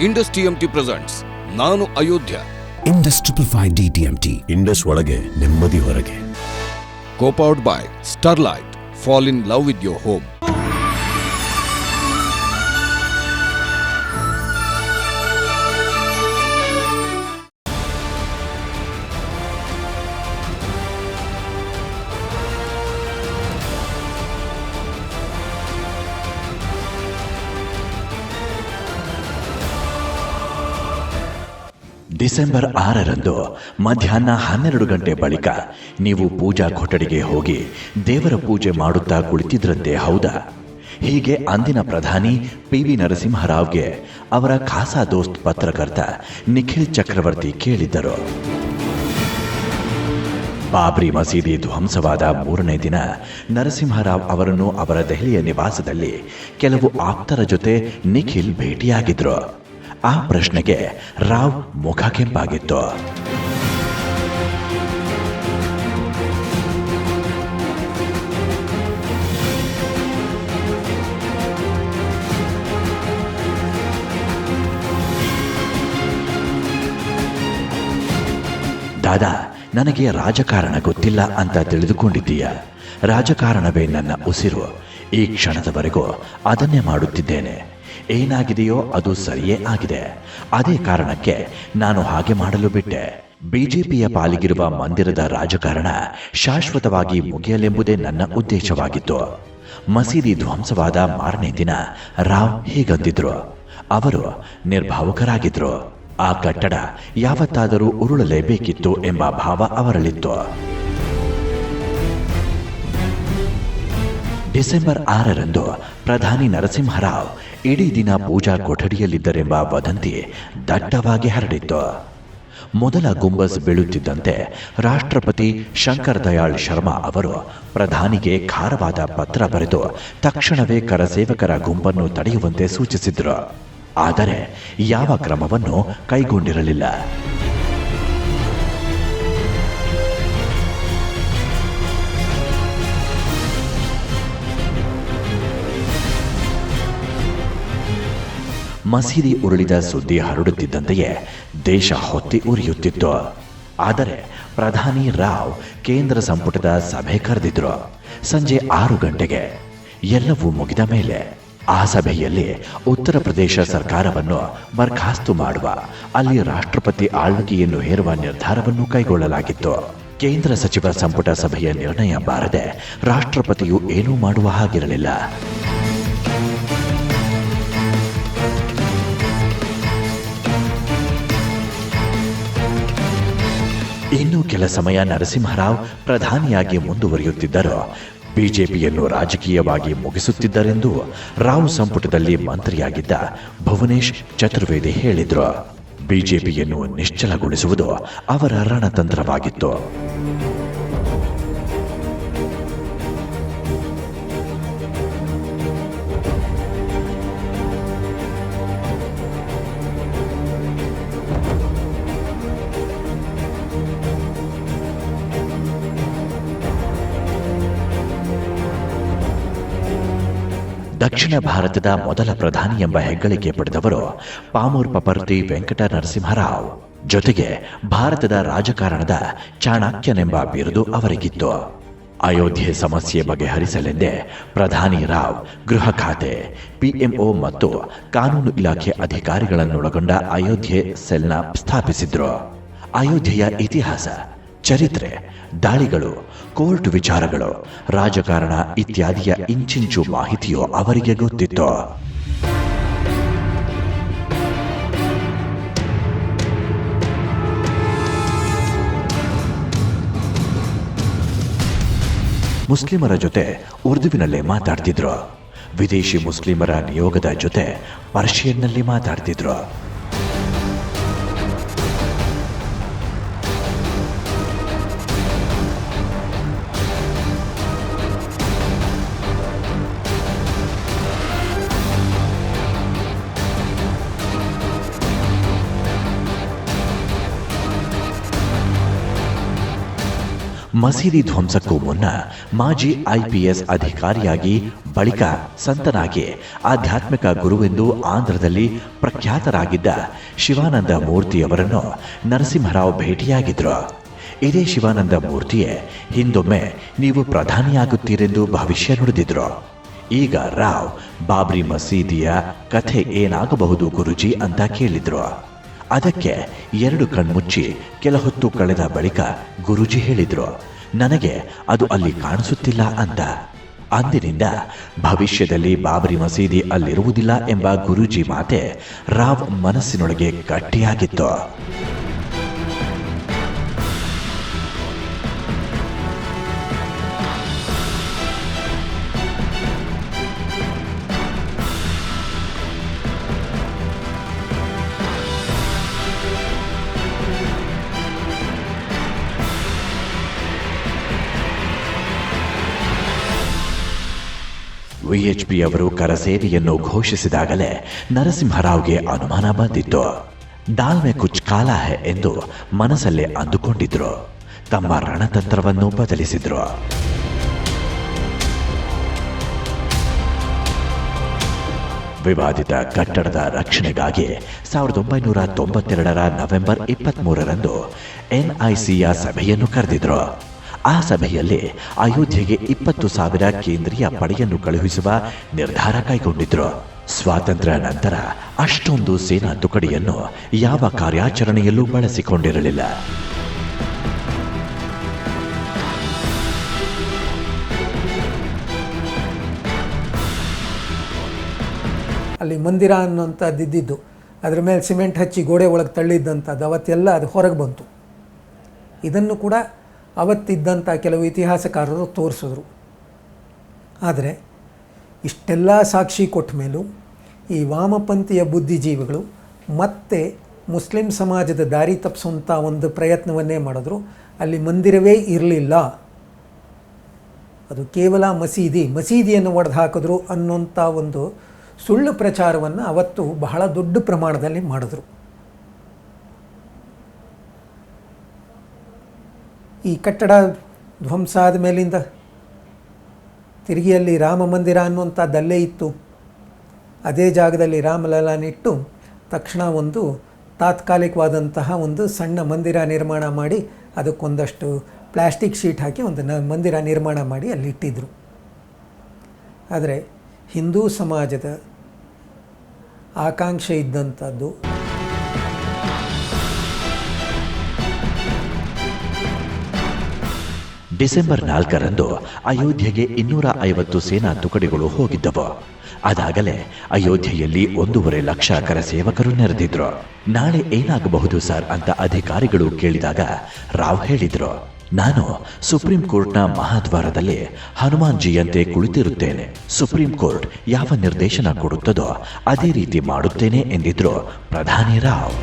Indus TMT presents ನಾನು Ayodhya. Indus 555 DTMT. Indus ಒಳಗೆ ನೆಮ್ಮದಿ ಹೊರಗೆ. Co-powered by Starlight. Fall in love with your home. December 6ರಂದು ಮಧ್ಯಾಹ್ನ 12 ಗಂಟೆ ಬಳಿಕ ನೀವು ಪೂಜಾ ಕೊಠಡಿಗೆ ಹೋಗಿ ದೇವರ ಪೂಜೆ ಮಾಡುತ್ತಾ ಕುಳಿತಿದ್ರಂತೆ, ಹೌದಾ? ಹೀಗೆ ಅಂದಿನ ಪ್ರಧಾನಿ PV ನರಸಿಂಹರಾವ್ಗೆ ಅವರ ಖಾಸಾ ದೋಸ್ತ್ ಪತ್ರಕರ್ತ ನಿಖಿಲ್ ಚಕ್ರವರ್ತಿ ಕೇಳಿದ್ದರು. ಬಾಬ್ರಿ ಮಸೀದಿ ಧ್ವಂಸವಾದ 3ನೇ ದಿನ ನರಸಿಂಹರಾವ್ ಅವರನ್ನು ಅವರ ದೆಹಲಿಯ ನಿವಾಸದಲ್ಲಿ ಕೆಲವು ಆಪ್ತರ ಜೊತೆ ನಿಖಿಲ್ ಭೇಟಿಯಾಗಿದ್ರು. ಆ ಪ್ರಶ್ನೆಗೆ ರಾವ್ ಮುಖ ಕೆಂಪಾಗಿತ್ತು. ದಾದಾ, ನನಗೆ ರಾಜಕಾರಣ ಗೊತ್ತಿಲ್ಲ ಅಂತ ತಿಳಿದುಕೊಂಡಿದ್ದೀಯ. ರಾಜಕಾರಣವೇ ನನ್ನ ಉಸಿರು. ಈ ಕ್ಷಣದವರೆಗೂ ಅದನ್ನೇ ಮಾಡುತ್ತಿದ್ದೇನೆ. ಏನಾಗಿದೆಯೋ ಅದು ಸರಿಯೇ ಆಗಿದೆ. ಅದೇ ಕಾರಣಕ್ಕೆ ನಾನು ಹಾಗೆ ಮಾಡಲು ಬಿಟ್ಟೆ. ಬಿಜೆಪಿಯ ಪಾಲಿಗಿರುವ ಮಂದಿರದ ರಾಜಕಾರಣ ಶಾಶ್ವತವಾಗಿ ಮುಗಿಯಲೆಂಬುದೇ ನನ್ನ ಉದ್ದೇಶವಾಗಿತ್ತು. ಮಸೀದಿ ಧ್ವಂಸವಾದ 6ನೇ ದಿನ ರಾವ್ ಹೀಗಂದಿದ್ರು. ಅವರು ನಿರ್ಭಾವುಕರಾಗಿದ್ರು. ಆ ಕಟ್ಟಡ ಯಾವತ್ತಾದರೂ ಉರುಳಲೇಬೇಕಿತ್ತು ಎಂಬ ಭಾವ ಅವರಲ್ಲಿತ್ತು. ಡಿಸೆಂಬರ್ 6ರಂದು ಪ್ರಧಾನಿ ನರಸಿಂಹರಾವ್ ಇಡೀ ದಿನ ಪೂಜಾ ಕೊಠಡಿಯಲ್ಲಿದ್ದರೆಂಬ ವದಂತಿ ದಟ್ಟವಾಗಿ ಹರಡಿತ್ತು. ಮೊದಲ ಗುಂಬಸ್ ಬೀಳುತ್ತಿದ್ದಂತೆ ರಾಷ್ಟ್ರಪತಿ ಶಂಕರ್ ದಯಾಳ್ ಶರ್ಮಾ ಅವರು ಪ್ರಧಾನಿಗೆ ಖಾರವಾದ ಪತ್ರ ಬರೆದು ತಕ್ಷಣವೇ ಕರಸೇವಕರ ಗುಂಪನ್ನು ತಡೆಯುವಂತೆ ಸೂಚಿಸಿದ್ರು. ಆದರೆ ಯಾವ ಕ್ರಮವನ್ನು ಕೈಗೊಂಡಿರಲಿಲ್ಲ. ಮಸೀದಿ ಉರುಳಿದ ಸುದ್ದಿ ಹರಡುತ್ತಿದ್ದಂತೆಯೇ ದೇಶ ಹೊತ್ತಿ ಉರಿಯುತ್ತಿತ್ತು. ಆದರೆ ಪ್ರಧಾನಿ ರಾವ್ ಕೇಂದ್ರ ಸಂಪುಟದ ಸಭೆ ಕರೆದಿದ್ರು. ಸಂಜೆ 6 ಗಂಟೆಗೆ ಎಲ್ಲವೂ ಮುಗಿದ ಮೇಲೆ ಆ ಸಭೆಯಲ್ಲಿ ಉತ್ತರ ಪ್ರದೇಶ ಸರ್ಕಾರವನ್ನು ಬರ್ಖಾಸ್ತು ಮಾಡುವ, ಅಲ್ಲಿ ರಾಷ್ಟ್ರಪತಿ ಆಳ್ವಿಕೆಯನ್ನು ಹೇರುವ ನಿರ್ಧಾರವನ್ನು ಕೈಗೊಳ್ಳಲಾಗಿತ್ತು. ಕೇಂದ್ರ ಸಚಿವ ಸಂಪುಟ ಸಭೆಯ ನಿರ್ಣಯ ಬಾರದೆ ರಾಷ್ಟ್ರಪತಿಯು ಏನೂ ಮಾಡುವ ಹಾಗಿರಲಿಲ್ಲ. ಇನ್ನು ಕೆಲ ಸಮಯ ನರಸಿಂಹರಾವ್ ಪ್ರಧಾನಿಯಾಗಿ ಮುಂದುವರಿಯುತ್ತಿದ್ದರು. ಬಿಜೆಪಿಯನ್ನು ರಾಜಕೀಯವಾಗಿ ಮುಗಿಸುತ್ತಿದ್ದರೆಂದು ರಾವ್ ಸಂಪುಟದಲ್ಲಿ ಮಂತ್ರಿಯಾಗಿದ್ದ ಭುವನೇಶ್ ಚತುರ್ವೇದಿ ಹೇಳಿದ್ರು. ಬಿಜೆಪಿಯನ್ನು ನಿಶ್ಚಲಗೊಳಿಸುವುದು ಅವರ ರಣತಂತ್ರವಾಗಿತ್ತು. ದಕ್ಷಿಣ ಭಾರತದ ಮೊದಲ ಪ್ರಧಾನಿ ಎಂಬ ಹೆಗ್ಗಳಿಕೆ ಪಡೆದವರು ಪಾಮೂರ್ ಪಪರ್ತಿ ವೆಂಕಟ ನರಸಿಂಹರಾವ್. ಜೊತೆಗೆ ಭಾರತದ ರಾಜಕಾರಣದ ಚಾಣಕ್ಯನೆಂಬ ಬಿರುದು ಅವರಿಗಿತ್ತು. ಅಯೋಧ್ಯೆ ಸಮಸ್ಯೆ ಬಗೆಹರಿಸಲೆಂದೇ ಪ್ರಧಾನಿ ರಾವ್ ಗೃಹ ಖಾತೆ, PMO ಮತ್ತು ಕಾನೂನು ಇಲಾಖೆ ಅಧಿಕಾರಿಗಳನ್ನೊಳಗೊಂಡ ಅಯೋಧ್ಯೆ ಸೆಲ್ನ ಸ್ಥಾಪಿಸಿದ್ರು. ಅಯೋಧ್ಯೆಯ ಇತಿಹಾಸ, ಚರಿತ್ರೆ, ದಾಳಿಗಳು, ಕೋರ್ಟ್ ವಿಚಾರಗಳು, ರಾಜಕಾರಣ ಇತ್ಯಾದಿಯ ಇಂಚಿಂಚು ಮಾಹಿತಿಯು ಅವರಿಗೆ ಗೊತ್ತಿತ್ತು. ಮುಸ್ಲಿಮರ ಜೊತೆ ಉರ್ದುವಿನಲ್ಲೇ ಮಾತಾಡ್ತಿದ್ರು. ವಿದೇಶಿ ಮುಸ್ಲಿಮರ ನಿಯೋಗದ ಜೊತೆ ಪರ್ಷಿಯನ್ನಲ್ಲಿ ಮಾತಾಡ್ತಿದ್ರು. ಮಸೀದಿ ಧ್ವಂಸಕ್ಕೂ ಮುನ್ನ ಮಾಜಿ IPS ಅಧಿಕಾರಿಯಾಗಿ ಬಳಿಕ ಸಂತನಾಗಿ ಆಧ್ಯಾತ್ಮಿಕ ಗುರುವೆಂದು ಆಂಧ್ರದಲ್ಲಿ ಪ್ರಖ್ಯಾತರಾಗಿದ್ದ ಶಿವಾನಂದ ಮೂರ್ತಿಯವರನ್ನು ನರಸಿಂಹರಾವ್ ಭೇಟಿಯಾಗಿದ್ರು. ಇದೇ ಶಿವಾನಂದ ಮೂರ್ತಿಯೇ ಹಿಂದೊಮ್ಮೆ ನೀವು ಪ್ರಧಾನಿಯಾಗುತ್ತೀರೆಂದು ಭವಿಷ್ಯ ನುಡಿದಿದ್ರು. ಈಗ ರಾವ್ ಬಾಬ್ರಿ ಮಸೀದಿಯ ಕಥೆ ಏನಾಗಬಹುದು ಗುರುಜಿ ಅಂತ ಕೇಳಿದ್ರು. ಅದಕ್ಕೆ 2 ಕಣ್ಮುಚ್ಚಿ ಕೆಲ ಹೊತ್ತು ಕಳೆದ ಬಳಿಕ ಗುರುಜಿ ಹೇಳಿದ್ರು, ನನಗೆ ಅದು ಅಲ್ಲಿ ಕಾಣಿಸುತ್ತಿಲ್ಲ ಅಂತ. ಅಂದಿನಿಂದ ಭವಿಷ್ಯದಲ್ಲಿ ಬಾಬ್ರಿ ಮಸೀದಿ ಅಲ್ಲಿರುವುದಿಲ್ಲ ಎಂಬ ಗುರೂಜಿ ಮಾತೆ ರಾವ್ ಮನಸ್ಸಿನೊಳಗೆ ಗಟ್ಟಿಯಾಗಿತ್ತು. VHP ಅವರು ಕರಸೇವೆಯನ್ನು ಘೋಷಿಸಿದಾಗಲೇ ನರಸಿಂಹರಾವ್ಗೆ ಅನುಮಾನ ಬಂದಿತ್ತು. ದಾಲ್ ಮೇ ಕುಚ್ ಕಾಲಾ ಹೈ ಎಂದು ಮನಸ್ಸಲ್ಲೇ ಅಂದುಕೊಂಡಿದ್ರು. ತಮ್ಮ ರಣತಂತ್ರವನ್ನು ಬದಲಿಸಿದ್ರು. ವಿವಾದಿತ ಕಟ್ಟಡದ ರಕ್ಷಣೆಗಾಗಿ 1992ರ ನವೆಂಬರ್ 23ರಂದು NICಯ ಸಭೆಯನ್ನು ಕರೆದಿದ್ರು. ಆ ಸಭೆಯಲ್ಲಿ ಅಯೋಧ್ಯೆಗೆ 20,000 ಕೇಂದ್ರೀಯ ಪಡೆಯನ್ನು ಕಳುಹಿಸುವ ನಿರ್ಧಾರ ಕೈಗೊಂಡಿದ್ರು. ಸ್ವಾತಂತ್ರ್ಯ ನಂತರ ಅಷ್ಟೊಂದು ಸೇನಾ ತುಕಡಿಯನ್ನು ಯಾವ ಕಾರ್ಯಾಚರಣೆಯಲ್ಲೂ ಬಳಸಿಕೊಂಡಿರಲಿಲ್ಲ. ಅಲ್ಲಿ ಮಂದಿರ ಅನ್ನೋಂಥದ್ದಿದ್ದು ಅದರ ಮೇಲೆ ಸಿಮೆಂಟ್ ಹಚ್ಚಿ ಗೋಡೆ ಒಳಗೆ ತಳ್ಳಿದ್ದಂಥದ್ದು ಅವತ್ತೆಲ್ಲ ಅದು ಹೊರಗೆ ಬಂತು. ಇದನ್ನು ಕೂಡ ಅವತ್ತಿದ್ದಂಥ ಕೆಲವು ಇತಿಹಾಸಕಾರರು ತೋರಿಸಿದ್ರು. ಆದರೆ ಇಷ್ಟೆಲ್ಲ ಸಾಕ್ಷಿ ಕೊಟ್ಟ ಮೇಲೂ ಈ ವಾಮಪಂಥೀಯ ಬುದ್ಧಿಜೀವಿಗಳು ಮತ್ತೆ ಮುಸ್ಲಿಂ ಸಮಾಜದ ದಾರಿ ತಪ್ಪಿಸುವಂಥ ಒಂದು ಪ್ರಯತ್ನವನ್ನೇ ಮಾಡಿದ್ರು. ಅಲ್ಲಿ ಮಂದಿರವೇ ಇರಲಿಲ್ಲ, ಅದು ಕೇವಲ ಮಸೀದಿಯನ್ನು ಒಡೆದು ಹಾಕಿದ್ರು ಅನ್ನೋಂಥ ಒಂದು ಸುಳ್ಳು ಪ್ರಚಾರವನ್ನು ಅವತ್ತು ಬಹಳ ದೊಡ್ಡ ಪ್ರಮಾಣದಲ್ಲಿ ಮಾಡಿದ್ರು. ಈ ಕಟ್ಟಡ ಧ್ವಂಸ ಆದ ಮೇಲಿಂದ ತಿರುಗಿ ಅಲ್ಲಿ ರಾಮ ಮಂದಿರ ಅನ್ನುವಂಥದ್ದಲ್ಲೇ ಇತ್ತು. ಅದೇ ಜಾಗದಲ್ಲಿ ರಾಮಲಲ್ಲಾನಿಟ್ಟು ತಕ್ಷಣ ಒಂದು ತಾತ್ಕಾಲಿಕವಾದಂತಹ ಒಂದು ಸಣ್ಣ ಮಂದಿರ ನಿರ್ಮಾಣ ಮಾಡಿ ಅದಕ್ಕೊಂದಷ್ಟು ಪ್ಲಾಸ್ಟಿಕ್ ಶೀಟ್ ಹಾಕಿ ಒಂದು ಮಂದಿರ ನಿರ್ಮಾಣ ಮಾಡಿ ಅಲ್ಲಿ ಇಟ್ಟಿದ್ದರು. ಆದರೆ ಹಿಂದೂ ಸಮಾಜದ ಆಕಾಂಕ್ಷೆ ಇದ್ದಂಥದ್ದು ಡಿಸೆಂಬರ್ 4ರಂದು ಅಯೋಧ್ಯೆಗೆ 250 ಸೇನಾ ತುಕಡಿಗಳು ಹೋಗಿದ್ದವು. ಅದಾಗಲೇ ಅಯೋಧ್ಯೆಯಲ್ಲಿ 1.5 ಲಕ್ಷ ಕರಸೇವಕರು ನೆರೆದಿದ್ರು. ನಾಳೆ ಏನಾಗಬಹುದು ಸರ್ ಅಂತ ಅಧಿಕಾರಿಗಳು ಕೇಳಿದಾಗ ರಾವ್ ಹೇಳಿದ್ರು, ನಾನು ಸುಪ್ರೀಂ ಕೋರ್ಟ್ನ ಮಹಾದ್ವಾರದಲ್ಲಿ ಹನುಮಾನ್ಜಿಯಂತೆ ಕುಳಿತಿರುತ್ತೇನೆ. ಸುಪ್ರೀಂ ಕೋರ್ಟ್ ಯಾವ ನಿರ್ದೇಶನ ಕೊಡುತ್ತದೋ ಅದೇ ರೀತಿ ಮಾಡುತ್ತೇನೆ ಎಂದಿದ್ರು ಪ್ರಧಾನಿ ರಾವ್.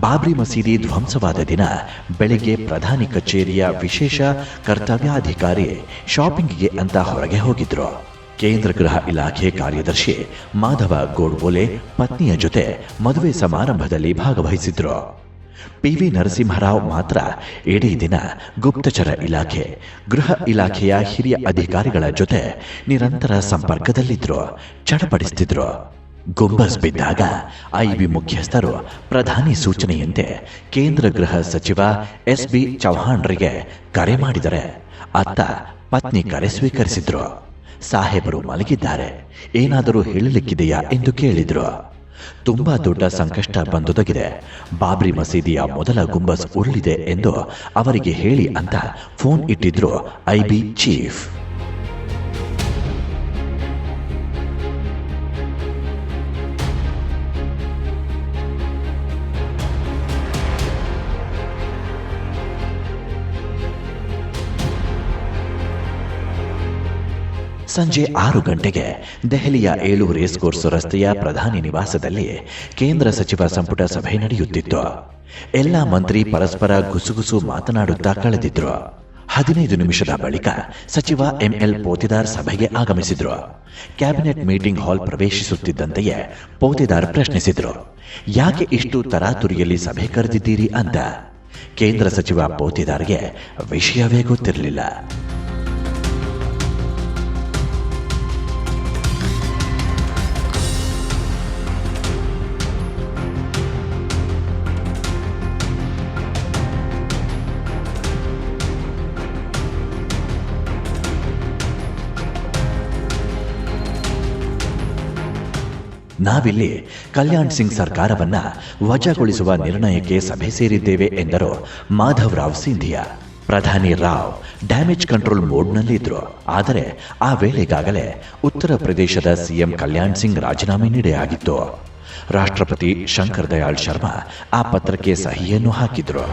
ಬಾಬ್ರಿ ಮಸೀದಿ ಧ್ವಂಸವಾದ ದಿನ ಬೆಳಗ್ಗೆ ಪ್ರಧಾನಿ ಕಚೇರಿಯ ವಿಶೇಷ ಕರ್ತವ್ಯಾಧಿಕಾರಿ ಶಾಪಿಂಗ್ಗೆ ಅಂತ ಹೊರಗೆ ಹೋಗಿದ್ರು. ಕೇಂದ್ರ ಗೃಹ ಇಲಾಖೆ ಕಾರ್ಯದರ್ಶಿ ಮಾಧವ ಗೋಡ್ಬೋಲೆ ಪತ್ನಿಯ ಜೊತೆ ಮದುವೆ ಸಮಾರಂಭದಲ್ಲಿ ಭಾಗವಹಿಸಿದ್ರು. PV ನರಸಿಂಹರಾವ್ ಮಾತ್ರ ಇಡೀ ದಿನ ಗುಪ್ತಚರ ಇಲಾಖೆ, ಗೃಹ ಇಲಾಖೆಯ ಹಿರಿಯ ಅಧಿಕಾರಿಗಳ ಜೊತೆ ನಿರಂತರ ಸಂಪರ್ಕದಲ್ಲಿದ್ರು, ಚಡಪಡಿಸುತ್ತಿದ್ರು. ಗುಂಬಸ್ ಬಿದ್ದಾಗ IB ಮುಖ್ಯಸ್ಥರು ಪ್ರಧಾನಿ ಸೂಚನೆಯಂತೆ ಕೇಂದ್ರ ಗೃಹ ಸಚಿವ SB ಚೌಹಾಣ್ರಿಗೆ ಕರೆ ಮಾಡಿದರೆ ಅತ್ತ ಪತ್ನಿ ಕರೆ ಸ್ವೀಕರಿಸಿದ್ರು. ಸಾಹೇಬರು ಮಲಗಿದ್ದಾರೆ, ಏನಾದರೂ ಹೇಳಲಿಕ್ಕಿದೆಯಾ ಎಂದು ಕೇಳಿದ್ರು. ತುಂಬಾ ದೊಡ್ಡ ಸಂಕಷ್ಟ ಬಂದೊದಗಿದೆ, ಬಾಬ್ರಿ ಮಸೀದಿಯ ಮೊದಲ ಗುಂಬಸ್ ಉರುಳಿದೆ ಎಂದು ಅವರಿಗೆ ಹೇಳಿ ಅಂತ ಫೋನ್ ಇಟ್ಟಿದ್ರು IB ಚೀಫ್. ಸಂಜೆ 6 ಗಂಟೆಗೆ ದೆಹಲಿಯ 7 ರೇಸ್ ಕೋರ್ಸ್ ರಸ್ತೆಯ ಪ್ರಧಾನಿ ನಿವಾಸದಲ್ಲಿ ಕೇಂದ್ರ ಸಚಿವ ಸಂಪುಟ ಸಭೆ ನಡೆಯುತ್ತಿತ್ತು. ಎಲ್ಲ ಮಂತ್ರಿ ಪರಸ್ಪರ ಗುಸುಗುಸು ಮಾತನಾಡುತ್ತಾ ಕಳೆದಿದ್ರು. 15 ನಿಮಿಷದ ಬಳಿಕ ಸಚಿವ ಎಂಎಲ್ ಪೋತೆದಾರ್ ಸಭೆಗೆ ಆಗಮಿಸಿದ್ರು. ಕ್ಯಾಬಿನೆಟ್ ಮೀಟಿಂಗ್ ಹಾಲ್ ಪ್ರವೇಶಿಸುತ್ತಿದ್ದಂತೆಯೇ ಪೋತೆದಾರ್ ಪ್ರಶ್ನಿಸಿದ್ರು, ಯಾಕೆ ಇಷ್ಟು ತರಾತುರಿಯಲ್ಲಿ ಸಭೆ ಕರೆದಿದ್ದೀರಿ ಅಂತ. ಕೇಂದ್ರ ಸಚಿವ ಪೋತೆದಾರ್ಗೆ ವಿಷಯವೇ ಗೊತ್ತಿರಲಿಲ್ಲ. ನಾವಿಲ್ಲಿ ಕಲ್ಯಾಣ್ ಸಿಂಗ್ ಸರ್ಕಾರವನ್ನ ವಜಾಗೊಳಿಸುವ ನಿರ್ಣಯಕ್ಕೆ ಸಭೆ ಸೇರಿದ್ದೇವೆ ಎಂದರು ಮಾಧವರಾವ್ ಸಿಂಧಿಯಾ. ಪ್ರಧಾನಿ ರಾವ್ ಡ್ಯಾಮೇಜ್ ಕಂಟ್ರೋಲ್ ಮೋಡ್ನಲ್ಲಿದ್ದರು. ಆದರೆ ಆ ವೇಳೆಗಾಗಲೇ ಉತ್ತರ ಪ್ರದೇಶದ ಸಿಎಂ ಕಲ್ಯಾಣ್ ಸಿಂಗ್ ರಾಜೀನಾಮೆ ನೀಡಿಯಾಗಿತ್ತು. ರಾಷ್ಟ್ರಪತಿ ಶಂಕರ್ ದಯಾಳ್ ಶರ್ಮಾ ಆ ಪತ್ರಕ್ಕೆ ಸಹಿಯನ್ನು ಹಾಕಿದ್ರು.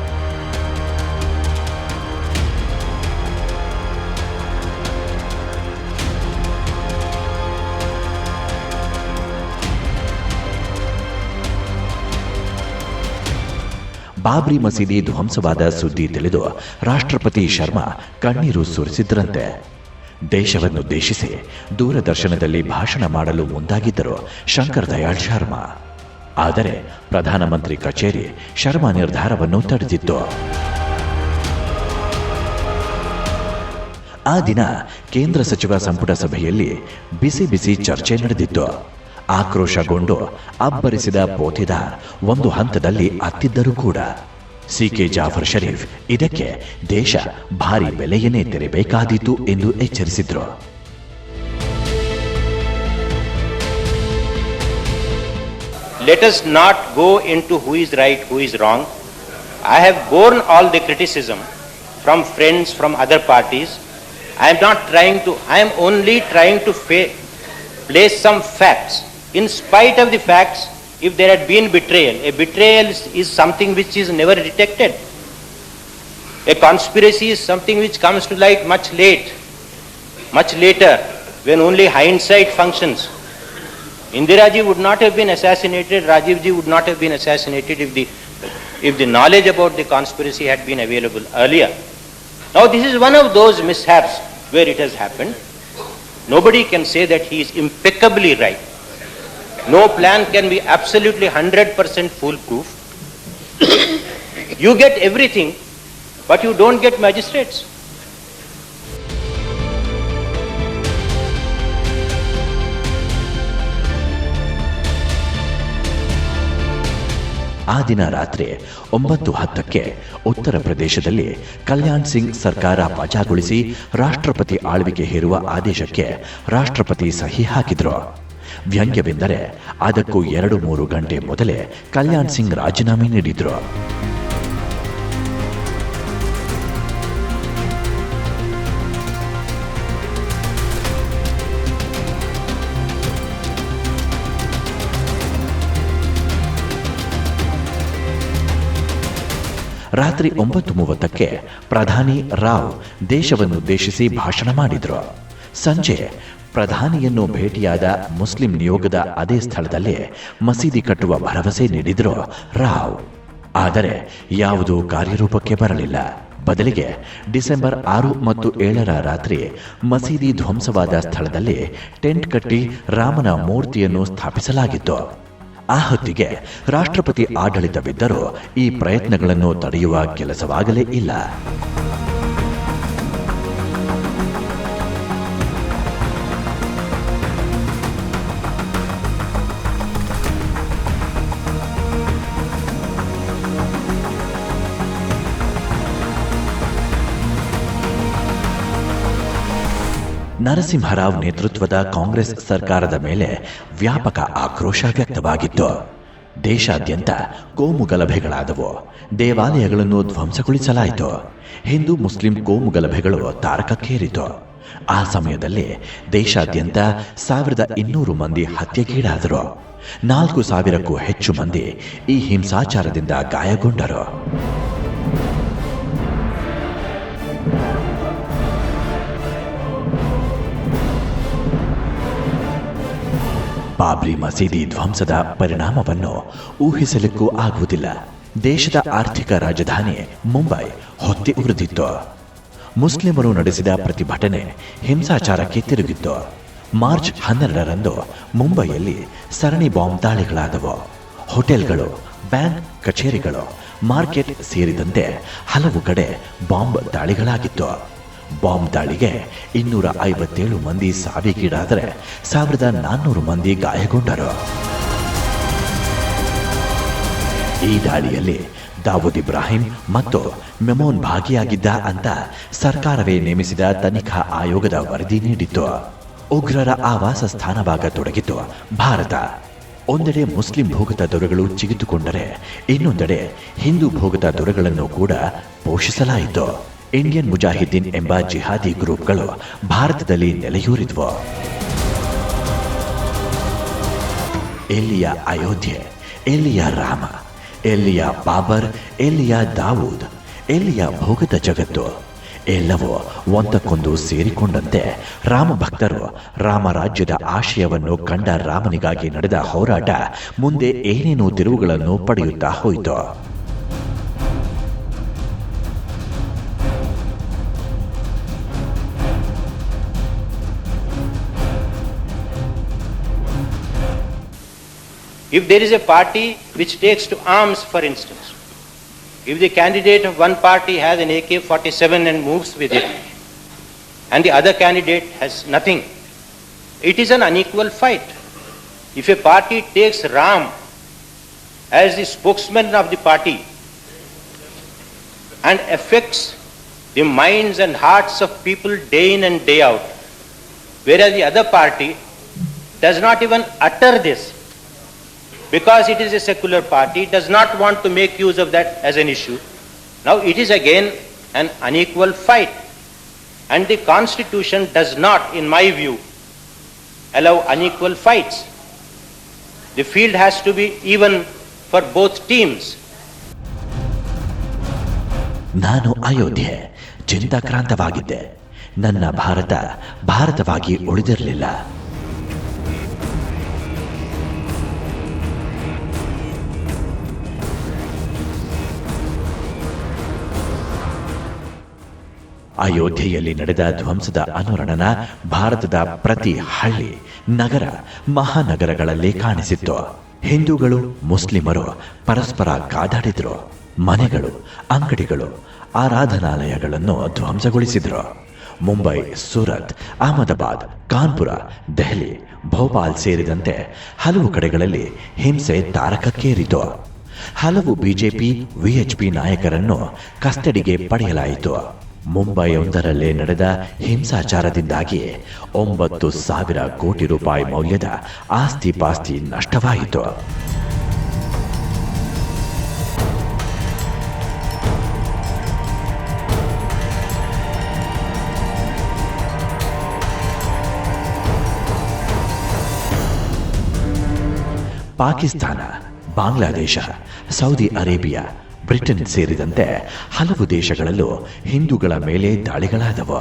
ಬಾಬ್ರಿ ಮಸೀದಿ ಧ್ವಂಸವಾದ ಸುದ್ದಿ ತಿಳಿದು ರಾಷ್ಟ್ರಪತಿ ಶರ್ಮಾ ಕಣ್ಣೀರು ಸುರಿಸಿದ್ರಂತೆ. ದೇಶವನ್ನುದ್ದೇಶಿಸಿ ದೂರದರ್ಶನದಲ್ಲಿ ಭಾಷಣ ಮಾಡಲು ಮುಂದಾಗಿದ್ದರು ಶಂಕರ್ ದಯಾಳ್ ಶರ್ಮಾ. ಆದರೆ ಪ್ರಧಾನಮಂತ್ರಿ ಕಚೇರಿ ಶರ್ಮಾ ನಿರ್ಧಾರವನ್ನು ತಡೆದಿತ್ತು. ಆ ದಿನ ಕೇಂದ್ರ ಸಚಿವ ಸಂಪುಟ ಸಭೆಯಲ್ಲಿ ಬಿಸಿ ಬಿಸಿ ಚರ್ಚೆ ನಡೆದಿತ್ತು. ಆಕ್ರೋಶಗೊಂಡು ಅಬ್ಬರಿಸಿದ ಪೋತೆದಾರ್ ಒಂದು ಹಂತದಲ್ಲಿ ಅತ್ತಿದ್ದರೂ ಕೂಡ ಸಿಕೆ ಜಾಫರ್ ಶರೀಫ್ ಇದಕ್ಕೆ ದೇಶ ಭಾರಿ ಬೆಲೆಯನ್ನೇ ತೆರಬೇಕಾದೀತು ಎಂದು ಎಚ್ಚರಿಸಿದ್ರು. Let us not go into who is right, who is wrong. I have borne all the criticism from friends, from other parties. I am only trying to place some facts. In spite of the facts, if there had been betrayal, a betrayal is something which is never detected. A conspiracy is something which comes to light much later, when only hindsight functions. Indira ji would not have been assassinated, Rajiv ji would not have been assassinated if the knowledge about the conspiracy had been available earlier. Now this is one of those mishaps where it has happened. Nobody can say that he is impeccably right. No plan can be absolutely 100% foolproof. You get everything, but you don't get magistrates. ಆ ದಿನ ರಾತ್ರಿ 9:10ಕ್ಕೆ ಉತ್ತರ ಪ್ರದೇಶದಲ್ಲಿ ಕಲ್ಯಾಣ್ ಸಿಂಗ್ ಸರ್ಕಾರ ವಜಾಗೊಳಿಸಿ ರಾಷ್ಟ್ರಪತಿ ಆಳ್ವಿಕೆ ಹೇರುವ ಆದೇಶಕ್ಕೆ ರಾಷ್ಟ್ರಪತಿ ಸಹಿ ಹಾಕಿದ್ರು. ವ್ಯಂಗ್ಯವೆಂದರೆ ಅದಕ್ಕೂ 2-3 ಗಂಟೆ ಮೊದಲೇ ಕಲ್ಯಾಣ್ ಸಿಂಗ್ ರಾಜೀನಾಮೆ ನೀಡಿದ್ರು. ರಾತ್ರಿ 9:30ಕ್ಕೆ ಪ್ರಧಾನಿ ರಾವ್ ದೇಶವನ್ನುದ್ದೇಶಿಸಿ ಭಾಷಣ ಮಾಡಿದ್ರು. ಸಂಜೆ ಪ್ರಧಾನಿಯನ್ನು ಭೇಟಿಯಾದ ಮುಸ್ಲಿಂ ನಿಯೋಗದ ಅದೇ ಸ್ಥಳದಲ್ಲಿ ಮಸೀದಿ ಕಟ್ಟುವ ಭರವಸೆ ನೀಡಿದ್ರು ರಾವ್. ಆದರೆ ಯಾವುದೂ ಕಾರ್ಯರೂಪಕ್ಕೆ ಬರಲಿಲ್ಲ. ಬದಲಿಗೆ ಡಿಸೆಂಬರ್ 6 ಮತ್ತು 7ರ ರಾತ್ರಿ ಮಸೀದಿ ಧ್ವಂಸವಾದ ಸ್ಥಳದಲ್ಲಿ ಟೆಂಟ್ ಕಟ್ಟಿ ರಾಮನ ಮೂರ್ತಿಯನ್ನು ಸ್ಥಾಪಿಸಲಾಗಿತ್ತು. ಆ ಹೊತ್ತಿಗೆ ರಾಷ್ಟ್ರಪತಿ ಆಡಳಿತವಿದ್ದರೂ ಈ ಪ್ರಯತ್ನಗಳನ್ನು ತಡೆಯುವ ಕೆಲಸವಾಗಲೇ ಇಲ್ಲ. ನರಸಿಂಹರಾವ್ ನೇತೃತ್ವದ ಕಾಂಗ್ರೆಸ್ ಸರ್ಕಾರದ ಮೇಲೆ ವ್ಯಾಪಕ ಆಕ್ರೋಶ ವ್ಯಕ್ತವಾಗಿತ್ತು. ದೇಶಾದ್ಯಂತ ಕೋಮು ಗಲಭೆಗಳಾದವು. ದೇವಾಲಯಗಳನ್ನು ಧ್ವಂಸಗೊಳಿಸಲಾಯಿತು. ಹಿಂದೂ ಮುಸ್ಲಿಂ ಕೋಮು ಗಲಭೆಗಳು ತಾರಕಕ್ಕೇರಿತು. ಆ ಸಮಯದಲ್ಲಿ ದೇಶಾದ್ಯಂತ 1200 ಮಂದಿ ಹತ್ಯೆಗೀಡಾದರು. 4000ಕ್ಕೂ ಹೆಚ್ಚು ಮಂದಿ ಈ ಹಿಂಸಾಚಾರದಿಂದ ಗಾಯಗೊಂಡರು. ಬಾಬ್ರಿ ಮಸೀದಿ ಧ್ವಂಸದ ಪರಿಣಾಮವನ್ನು ಊಹಿಸಲಿಕ್ಕೂ ಆಗುವುದಿಲ್ಲ. ದೇಶದ ಆರ್ಥಿಕ ರಾಜಧಾನಿ ಮುಂಬೈ ಹೊತ್ತಿ ಉರಿದಿತ್ತು. ಮುಸ್ಲಿಮರು ನಡೆಸಿದ ಪ್ರತಿಭಟನೆ ಹಿಂಸಾಚಾರಕ್ಕೆ ತಿರುಗಿತ್ತು. ಮಾರ್ಚ್ 12ರಂದು ಮುಂಬೈಯಲ್ಲಿ ಸರಣಿ ಬಾಂಬ್ ದಾಳಿಗಳಾದವು. ಹೋಟೆಲ್ಗಳು, ಬ್ಯಾಂಕ್ ಕಚೇರಿಗಳು, ಮಾರ್ಕೆಟ್ ಸೇರಿದಂತೆ ಹಲವು ಕಡೆ ಬಾಂಬ್ ದಾಳಿಗಳಾಗಿತ್ತು. ಬಾಂಬ್ ದಾಳಿಗೆ 257 ಮಂದಿ ಸಾವಿಗೀಡಾದರೆ 1400 ಮಂದಿ ಗಾಯಗೊಂಡರು. ಈ ದಾಳಿಯಲ್ಲಿ ದಾವೂದ್ ಇಬ್ರಾಹಿಂ ಮತ್ತು ಮೆಮೋನ್ ಭಾಗಿಯಾಗಿದ್ದ ಅಂತ ಸರ್ಕಾರವೇ ನೇಮಿಸಿದ ತನಿಖಾ ಆಯೋಗದ ವರದಿ ನೀಡಿತ್ತು. ಉಗ್ರರ ಆವಾಸ ಸ್ಥಾನವಾಗತೊಡಗಿತು ಭಾರತ. ಒಂದೆಡೆ ಮುಸ್ಲಿಂ ಭೂಗತ ದೊರೆಗಳು ಚಿಗಿತುಕೊಂಡರೆ ಇನ್ನೊಂದೆಡೆ ಹಿಂದೂ ಭೂಗತ ದೊರೆಗಳನ್ನು ಕೂಡ ಪೋಷಿಸಲಾಯಿತು. ಇಂಡಿಯನ್ ಮುಜಾಹಿದ್ದೀನ್ ಎಂಬ ಜಿಹಾದಿ ಗ್ರೂಪ್ಗಳು ಭಾರತದಲ್ಲಿ ನೆಲೆಯೂರಿದ್ವು. ಎಲ್ಲಿಯ ಅಯೋಧ್ಯೆ, ಎಲ್ಲಿಯ ರಾಮ, ಎಲ್ಲಿಯ ಬಾಬರ್, ಎಲ್ಲಿಯ ದಾವೂದ್, ಎಲ್ಲಿಯ ಭೂಗತ ಜಗತ್ತು ಎಲ್ಲವೂ ಒಂದಕ್ಕೊಂದು ಸೇರಿಕೊಂಡಂತೆ ರಾಮ ಭಕ್ತರು ರಾಮರಾಜ್ಯದ ಆಶಯವನ್ನು ಕಂಡ ರಾಮನಿಗಾಗಿ ನಡೆದ ಹೋರಾಟ ಮುಂದೆ ಏನೇನೋ ತಿರುವುಗಳನ್ನು ಪಡೆಯುತ್ತಾ ಹೋಯಿತು. If there is a party which takes to arms, for instance, if the candidate of one party has an AK-47 and moves with it, and the other candidate has nothing, it is an unequal fight. If a party takes Ram as the spokesman of the party and affects the minds and hearts of people day in and day out, whereas the other party does not even utter this, because it is a secular party, does not want to make use of that as an issue. Now it is again an unequal fight. And the Constitution does not, in my view, allow unequal fights. The field has to be even for both teams. ನಾನು ಅಯೋಧ್ಯೆ ಚಿಂತಾಕ್ರಾಂತವಾಗಿದ್ದೆ. ನನ್ನ ಭಾರತ ಭಾರತವಾಗಿ ಉಳಿದಿರಲಿಲ್ಲ. ಅಯೋಧ್ಯೆಯಲ್ಲಿ ನಡೆದ ಧ್ವಂಸದ ಅನುರಣನ ಭಾರತದ ಪ್ರತಿ ಹಳ್ಳಿ, ನಗರ, ಮಹಾನಗರಗಳಲ್ಲಿ ಕಾಣಿಸಿತ್ತು. ಹಿಂದೂಗಳು, ಮುಸ್ಲಿಮರು ಪರಸ್ಪರ ಕಾದಾಡಿದ್ರು. ಮನೆಗಳು, ಅಂಗಡಿಗಳು, ಆರಾಧನಾಲಯಗಳನ್ನು ಧ್ವಂಸಗೊಳಿಸಿದ್ರು. ಮುಂಬೈ, ಸೂರತ್, ಅಹಮದಾಬಾದ್, ಕಾನ್ಪುರ, ದೆಹಲಿ, ಭೋಪಾಲ್ ಸೇರಿದಂತೆ ಹಲವು ಕಡೆಗಳಲ್ಲಿ ಹಿಂಸೆ ತಾರಕಕ್ಕೇರಿತು. ಹಲವು ಬಿಜೆಪಿ, ವಿಎಚ್ಪಿ ನಾಯಕರನ್ನು ಕಸ್ಟಡಿಗೆ ಪಡೆಯಲಾಯಿತು. ಮುಂಬೈಯೊಂದರಲ್ಲೇ ನಡೆದ ಹಿಂಸಾಚಾರದಿಂದಾಗಿ 9,000 ಕೋಟಿ ರೂಪಾಯಿ ಮೌಲ್ಯದ ಆಸ್ತಿ ಪಾಸ್ತಿ ನಷ್ಟವಾಯಿತು. Pakistan, Bangladesh, Saudi Arabia, Britain ಸೇರಿದಂತೆ ಹಲವು ದೇಶಗಳಲ್ಲೂ ಹಿಂದೂಗಳ ಮೇಲೆ ದಾಳಿಗಳಾದವು.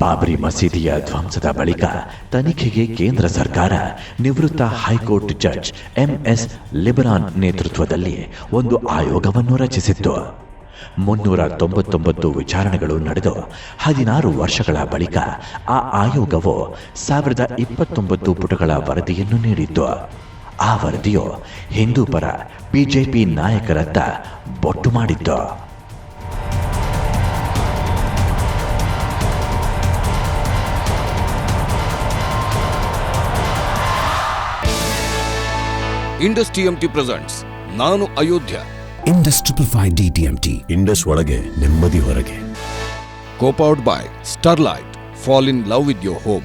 ಬಾಬ್ರಿ ಮಸೀದಿಯ ಧ್ವಂಸದ ಬಳಿಕ ತನಿಖೆಗೆ ಕೇಂದ್ರ ಸರ್ಕಾರ ನಿವೃತ್ತ ಹೈಕೋರ್ಟ್ ಜಡ್ಜ್ ಎಂಎಸ್ ಲಿಬರಾನ್ ನೇತೃತ್ವದಲ್ಲಿ ಒಂದು ಆಯೋಗವನ್ನು ರಚಿಸಿತ್ತು. 399 ವಿಚಾರಣೆಗಳು ನಡೆದು 16 ವರ್ಷಗಳ ಬಳಿಕ ಆ ಆಯೋಗವು 1029 ಪುಟಗಳ ವರದಿಯನ್ನು ನೀಡಿತ್ತು. ಆ ವರದಿಯು ಹಿಂದೂ ಪರ ಬಿಜೆಪಿ ನಾಯಕರತ್ತ ಬೊಟ್ಟು ಮಾಡಿತ್ತು. ಇಂಡಸ್ ಟಿಎಂಟಿ ಪ್ರೆಸೆಂಟ್ಸ್ ನಾನು ಅಯೋಧ್ಯ. Indus 555 DTMT. ಇಂಡಸ್ ಒಳಗೆ ನೆಮ್ಮದಿ ಹೊರಗೆ. Co-powered by Starlight. Fall in love with your home.